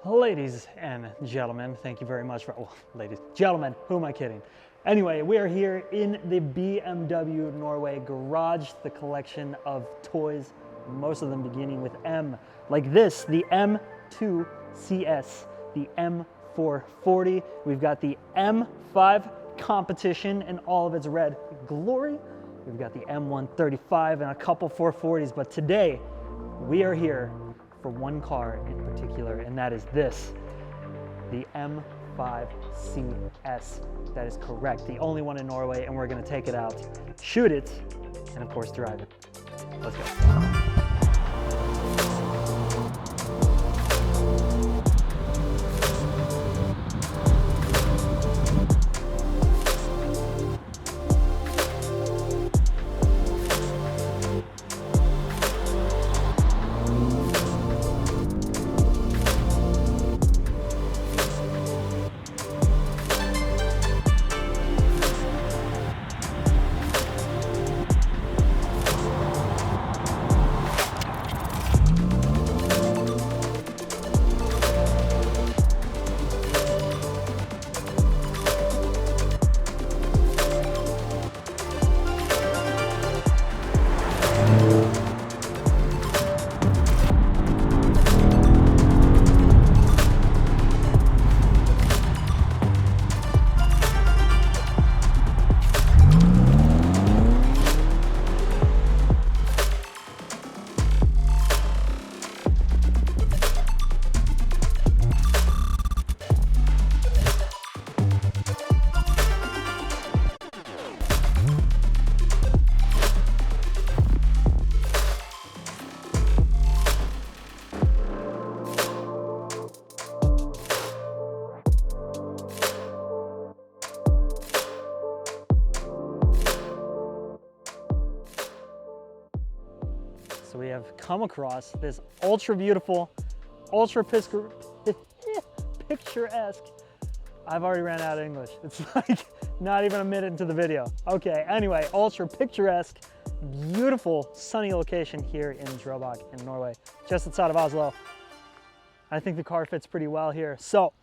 Ladies and gentlemen, thank you very much for, ladies, gentlemen, who am I kidding? Anyway, we are here in the BMW Norway garage, the collection of toys, most of them beginning with M, like this, the M2 CS, the M440. We've got the M5 competition in all of its red glory. We've got the M135 and a couple 440s, but today we are here for one car in particular, and that is this, the M5 CS. That is correct, the only one in Norway, and we're gonna take it out, shoot it, and of course drive it. Let's go. So we have come across this ultra beautiful, ultra picturesque. I've already ran out of English. It's like not even a minute into the video. Okay, anyway, ultra picturesque, beautiful, sunny location here in Drøbak in Norway, just outside of Oslo. I think the car fits pretty well here. So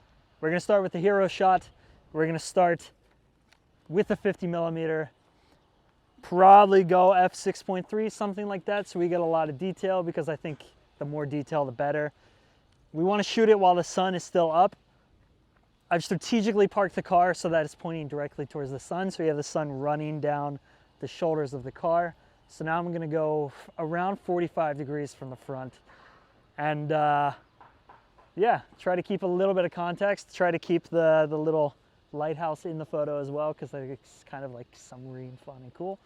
we're gonna start with the hero shot. We're gonna start with the 50mm. Probably go f6.3, something like that, so we get a lot of detail, because I think the more detail the better. We want to shoot it while the sun is still up. I've strategically parked the car so that it's pointing directly towards the sun, so we have the sun running down the shoulders of the car. So now I'm going to go around 45 degrees from the front, and yeah, try to keep a little bit of context, try to keep the little lighthouse in the photo as well, because it's kind of like submarine fun and cool.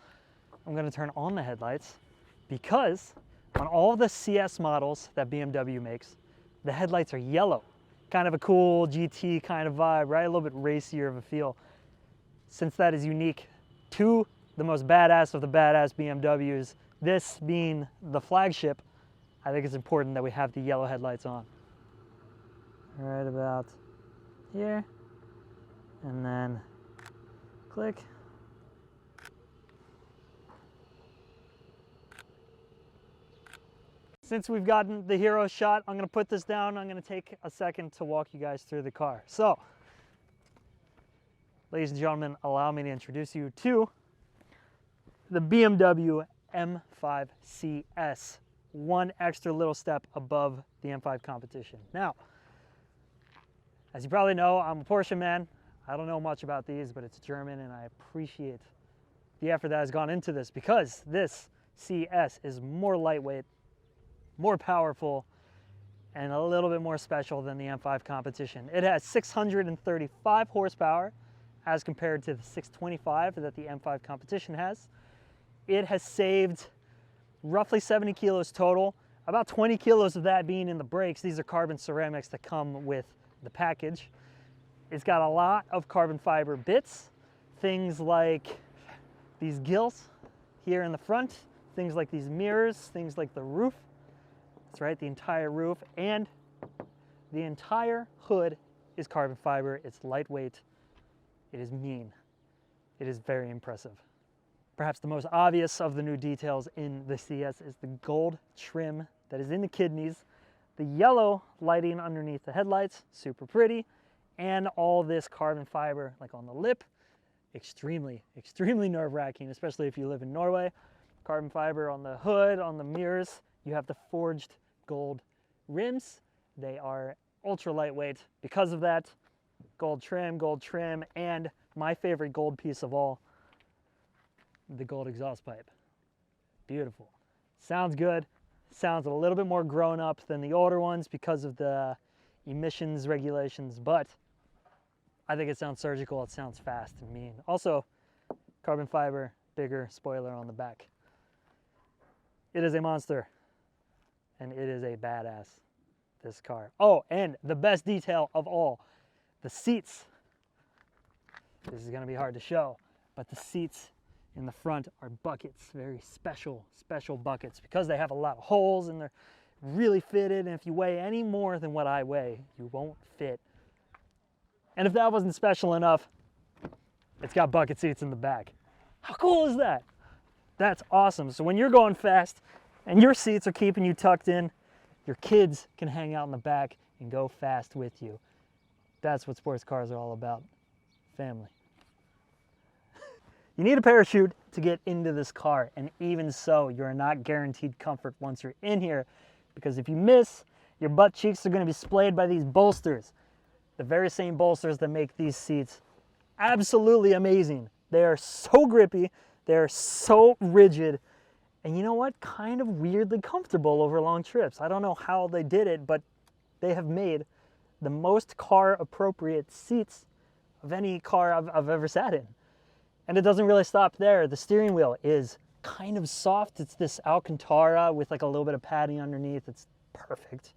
I'm going to turn on the headlights, because on all the CS models that BMW makes, the headlights are yellow. Kind of a cool GT kind of vibe, right? A little bit racier of a feel. Since that is unique to the most badass of the badass BMWs, this being the flagship, I think it's important that we have the yellow headlights on. Right about here. And then click. Since we've gotten the hero shot, I'm going to put this down. I'm going to take a second to walk you guys through the car. So, ladies and gentlemen, allow me to introduce you to the BMW M5 CS. One extra little step above the M5 competition. Now, as you probably know, I'm a Porsche man. I don't know much about these, but it's German, and I appreciate the effort that has gone into this, because this CS is more lightweight, more powerful, and a little bit more special than the M5 competition. It has 635 horsepower as compared to the 625 that the M5 competition has. It has saved roughly 70 kilos total, about 20 kilos of that being in the brakes. These are carbon ceramics that come with the package. It's got a lot of carbon fiber bits, things like these gills here in the front, things like these mirrors, things like the roof. That's right, the entire roof, and the entire hood is carbon fiber. It's lightweight. It is mean. It is very impressive. Perhaps the most obvious of the new details in the CS is the gold trim that is in the kidneys. The yellow lighting underneath the headlights, super pretty. And all this carbon fiber, like on the lip, extremely, extremely nerve-wracking, especially if you live in Norway. Carbon fiber on the hood, on the mirrors. You have the forged gold rims. They are ultra lightweight because of that. Gold trim, and my favorite gold piece of all, the gold exhaust pipe. Beautiful. Sounds good. Sounds a little bit more grown up than the older ones because of the emissions regulations, but I think it sounds surgical. It sounds fast and mean. Also, carbon fiber, bigger spoiler on the back. It is a monster, and it is a badass, this car. Oh, and the best detail of all, the seats. This is gonna be hard to show, but the seats in the front are buckets, very special buckets, because they have a lot of holes and they're really fitted, and if you weigh any more than what I weigh, you won't fit. And if that wasn't special enough, it's got bucket seats in the back. How cool is that? That's awesome. So when you're going fast and your seats are keeping you tucked in, your kids can hang out in the back and go fast with you. That's what sports cars are all about. Family. You need a parachute to get into this car, and even so, you're not guaranteed comfort once you're in here, because if you miss, your butt cheeks are going to be splayed by these bolsters. The very same bolsters that make these seats absolutely amazing. They are so grippy, they are so rigid, and you know what? Kind of weirdly comfortable over long trips. I don't know how they did it, but they have made the most car-appropriate seats of any car I've ever sat in. And it doesn't really stop there. The steering wheel is kind of soft. It's this Alcantara with like a little bit of padding underneath. It's perfect.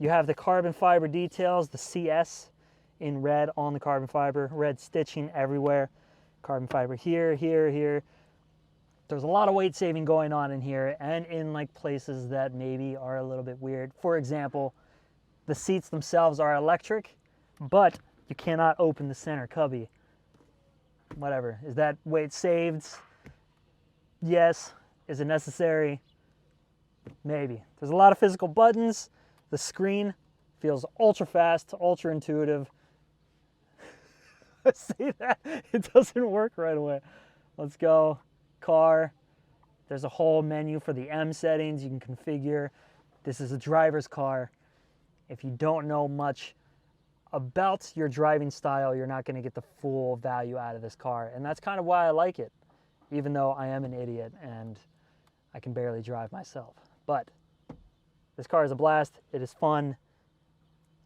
You have the carbon fiber details, the CS in red on the carbon fiber, red stitching everywhere. Carbon fiber here, here, here. There's a lot of weight saving going on in here, and in like places that maybe are a little bit weird. For example, the seats themselves are electric, but you cannot open the center cubby. Whatever. Is that weight saved? Yes. Is it necessary? Maybe. There's a lot of physical buttons. The screen feels ultra fast, ultra intuitive. See that? It doesn't work right away. Let's go. Car. There's a whole menu for the M settings you can configure. This is a driver's car. If you don't know much about your driving style, you're not going to get the full value out of this car. And that's kind of why I like it, even though I am an idiot and I can barely drive myself. But this car is a blast. It is fun.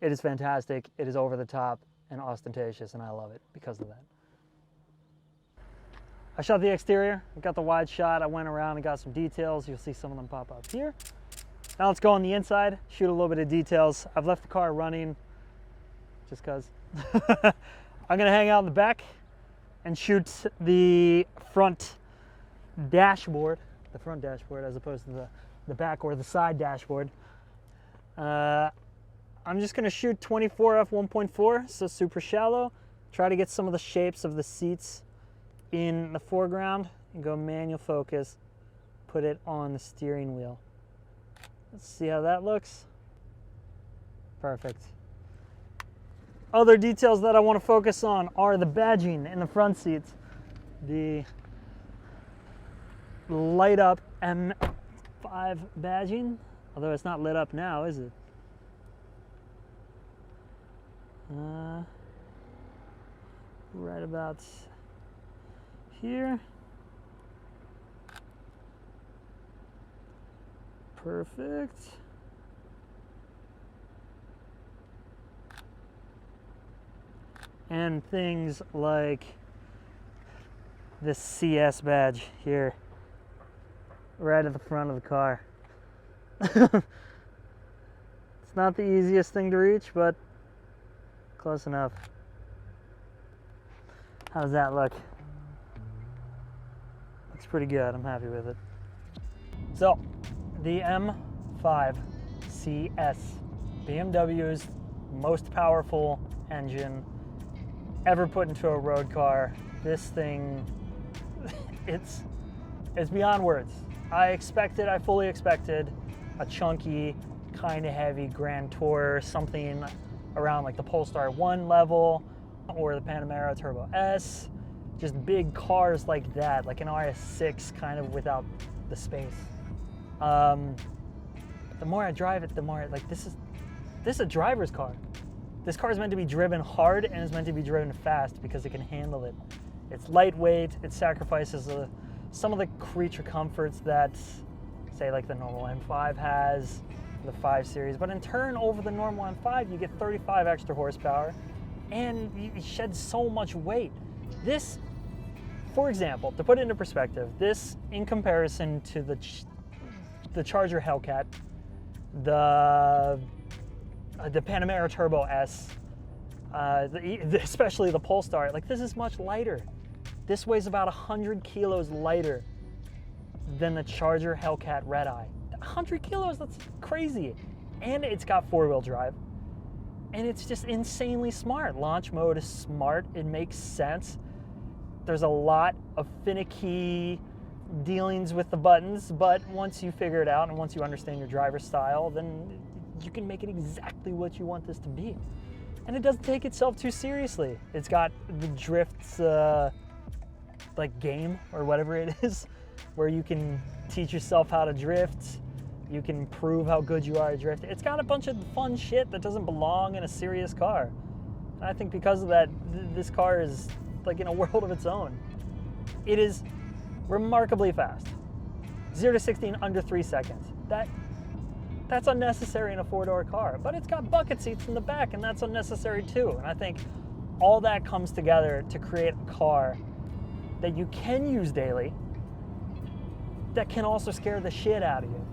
It is fantastic. It is over the top and ostentatious, and I love it because of that. I shot the exterior. I got the wide shot. I went around and got some details. You'll see some of them pop up here. Now let's go on the inside, shoot a little bit of details. I've left the car running just because. I'm gonna hang out in the back and shoot the front dashboard, as opposed to the back or the side dashboard. I'm just gonna shoot 24 f1.4, so super shallow. Try to get some of the shapes of the seats in the foreground and go manual focus, put it on the steering wheel. Let's see how that looks. Perfect. Other details that I want to focus on are the badging in the front seats. The light up M5 badging, although it's not lit up now, is it? Right about here. Perfect. And things like this CS badge here, right at the front of the car. It's not the easiest thing to reach, but close enough. How does that look? Looks pretty good. I'm happy with it. So, the M5 CS, BMW's most powerful engine ever put into a road car. This thing, it's beyond words. I fully expected a chunky, kind of heavy Grand Tour, something around like the Polestar 1 level or the Panamera Turbo S. Just big cars like that, like an RS6 kind of without the space. The more I drive it, the more like this is a driver's car. This car is meant to be driven hard and is meant to be driven fast because it can handle it. It's lightweight. It sacrifices some of the creature comforts that, say, like the normal M5 has, the 5 Series. But in turn, over the normal M5, you get 35 extra horsepower, and you shed so much weight. This, for example, to put it into perspective, this in comparison to the Charger Hellcat, the Panamera Turbo S, especially the Polestar, like this is much lighter. This weighs about 100 kilos lighter than the Charger Hellcat Red Eye. 100 kilos, that's crazy. And it's got 4-wheel drive. And it's just insanely smart. Launch mode is smart, it makes sense. There's a lot of finicky dealings with the buttons, but once you figure it out and once you understand your driver's style, then you can make it exactly what you want this to be. And it doesn't take itself too seriously. It's got the drifts like game or whatever it is, where you can teach yourself how to drift. You can prove how good you are at drift. It's got a bunch of fun shit that doesn't belong in a serious car. And I think because of that, this car is like in a world of its own. It is remarkably fast. 0 to 60 in under 3 seconds. That's unnecessary in a 4-door car, but it's got bucket seats in the back, and that's unnecessary too. And I think all that comes together to create a car that you can use daily, that can also scare the shit out of you.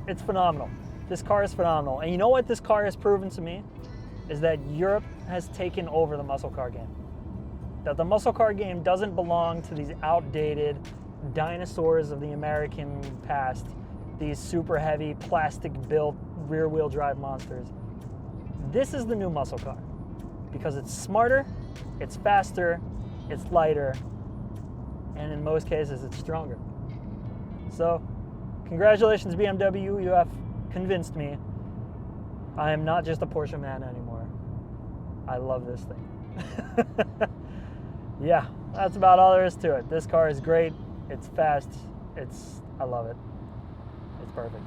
It's phenomenal. This car is phenomenal. And you know what this car has proven to me? Is that Europe has taken over the muscle car game. That the muscle car game doesn't belong to these outdated dinosaurs of the American past, these super heavy plastic built rear wheel drive monsters. This is the new muscle car because it's smarter, it's faster, it's lighter, and in most cases it's stronger. So congratulations BMW, you have convinced me. I am not just a Porsche man anymore. I love this thing. Yeah, that's about all there is to it. This car is great, it's fast, I love it. It's perfect.